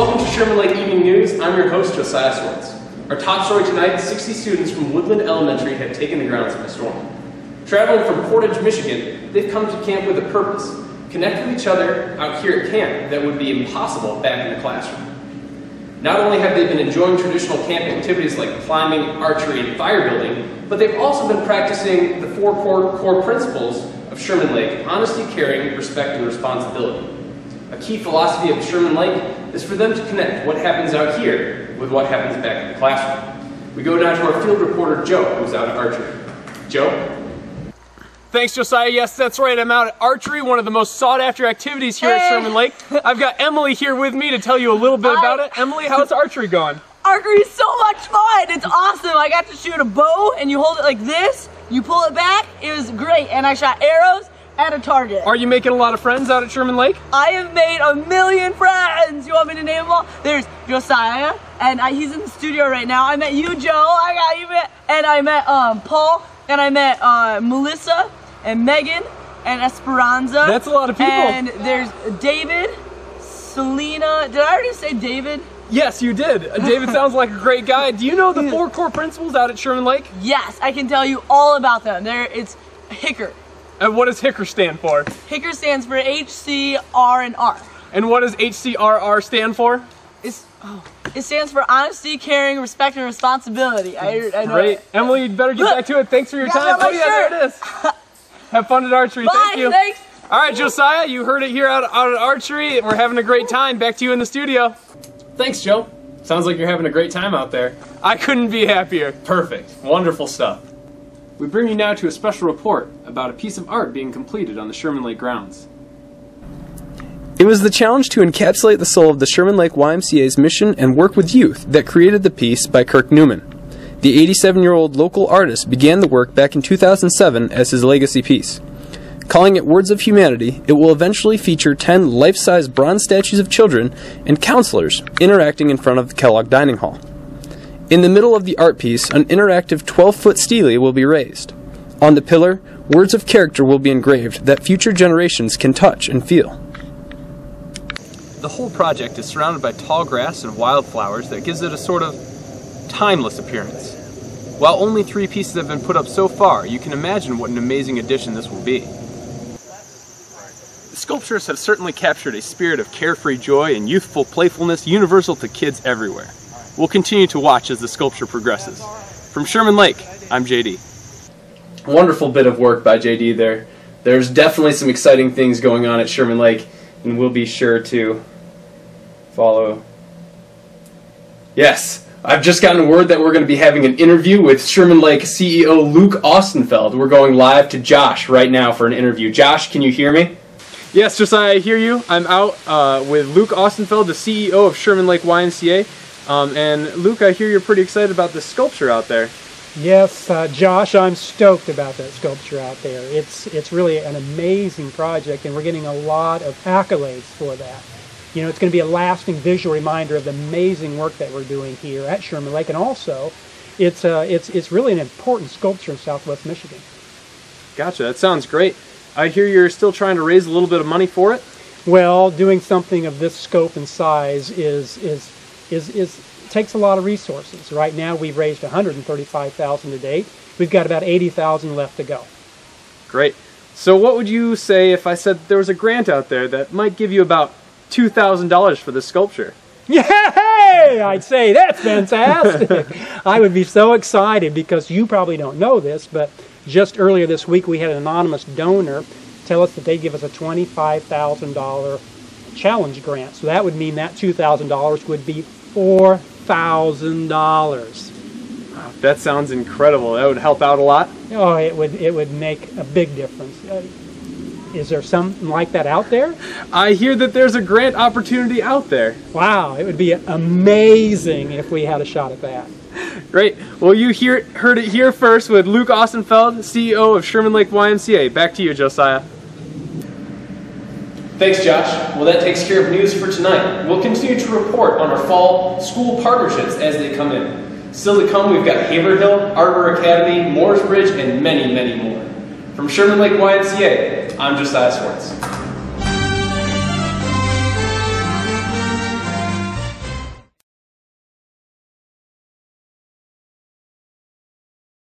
welcome to Sherman Lake Evening News. I'm your host, Josiah Swartz. Our top story tonight, 60 students from Woodland Elementary have taken the grounds by storm. Traveling from Portage, Michigan, they've come to camp with a purpose. Connect with each other out here at camp that would be impossible back in the classroom. Not only have they been enjoying traditional camp activities like climbing, archery, and fire building, but they've also been practicing the four core principles of Sherman Lake: honesty, caring, respect, and responsibility. A key philosophy of Sherman Lake is for them to connect what happens out here with what happens back in the classroom. We go now to our field reporter, Joe, who's out at archery. Joe? Thanks, Josiah. Yes, that's right. I'm out at archery, one of the most sought-after activities here at Sherman Lake. I've got Emily here with me to tell you a little bit about it. Emily, how's archery going? Archery is so much fun. It's awesome. I got to shoot a bow, and you hold it like this, you pull it back. It was great, and I shot arrows at a target. Are you making a lot of friends out at Sherman Lake? I have made a million friends. You want me to name them all? There's Josiah, and he's in the studio right now. I met you, Joe. I got you, and I met Paul, and I met Melissa, and Megan, and Esperanza. That's a lot of people. And there's David, Selena. Did I already say David? Yes, you did. David sounds like a great guy. Do you know the four core principles out at Sherman Lake? Yes, I can tell you all about them. It's HICR. And what does HICR stand for? HICR stands for H, C, R, and R. And what does HCRR stand for? It stands for honesty, caring, respect, and responsibility. I know. Great. Emily, you'd better get back to it. Thanks for your time. Oh yeah, there it is. Have fun at archery. Bye, Thank you. Thanks. All right, Josiah, you heard it here out at archery. We're having a great time. Back to you in the studio. Thanks, Joe. Sounds like you're having a great time out there. I couldn't be happier. Perfect. Wonderful stuff. We bring you now to a special report about a piece of art being completed on the Sherman Lake grounds. It was the challenge to encapsulate the soul of the Sherman Lake YMCA's mission and work with youth that created the piece by Kirk Newman. The 87-year-old local artist began the work back in 2007 as his legacy piece. Calling it Words of Humanity, it will eventually feature 10 life-size bronze statues of children and counselors interacting in front of the Kellogg Dining Hall. In the middle of the art piece, an interactive 12-foot stele will be raised. On the pillar, words of character will be engraved that future generations can touch and feel. The whole project is surrounded by tall grass and wildflowers that gives it a sort of timeless appearance. While only 3 pieces have been put up so far, you can imagine what an amazing addition this will be. The sculptures have certainly captured a spirit of carefree joy and youthful playfulness universal to kids everywhere. We'll continue to watch as the sculpture progresses. From Sherman Lake, I'm JD. Wonderful bit of work by JD there. There's definitely some exciting things going on at Sherman Lake, and we'll be sure to follow. Yes, I've just gotten word that we're going to be having an interview with Sherman Lake CEO Luke Ostenfeld. We're going live to Josh right now for an interview. Josh, can you hear me? Yes, Josiah, I hear you. I'm out with Luke Ostenfeld, the CEO of Sherman Lake YMCA. And Luke, I hear you're pretty excited about this sculpture out there. Yes, Josh, I'm stoked about that sculpture out there. It's really an amazing project, and we're getting a lot of accolades for that. You know, it's going to be a lasting visual reminder of the amazing work that we're doing here at Sherman Lake, and also it's really an important sculpture in Southwest Michigan. Gotcha, that sounds great. I hear you're still trying to raise a little bit of money for it? Well, doing something of this scope and size takes a lot of resources. Right now we've raised $135,000 to date. We've got about $80,000 left to go. Great. So what would you say if I said there was a grant out there that might give you about $2,000 for this sculpture? Yay! I'd say that's fantastic. I would be so excited because you probably don't know this, but just earlier this week we had an anonymous donor tell us that they'd give us a $25,000 challenge grant. So that would mean that $2,000 would be $4,000. Wow, that sounds incredible. That would help out a lot. Oh, it would make a big difference. Is there something like that out there? I hear that there's a grant opportunity out there. Wow, it would be amazing if we had a shot at that. Great. Well, you heard it here first with Luke Ostenfeld, CEO of Sherman Lake YMCA. Back to you, Josiah. Thanks, Josh. Well, that takes care of news for tonight. We'll continue to report on our fall school partnerships as they come in. Still to come, we've got Haverhill, Arbor Academy, Mooresbridge, and many, many more. From Sherman Lake YMCA, I'm Josiah Swartz.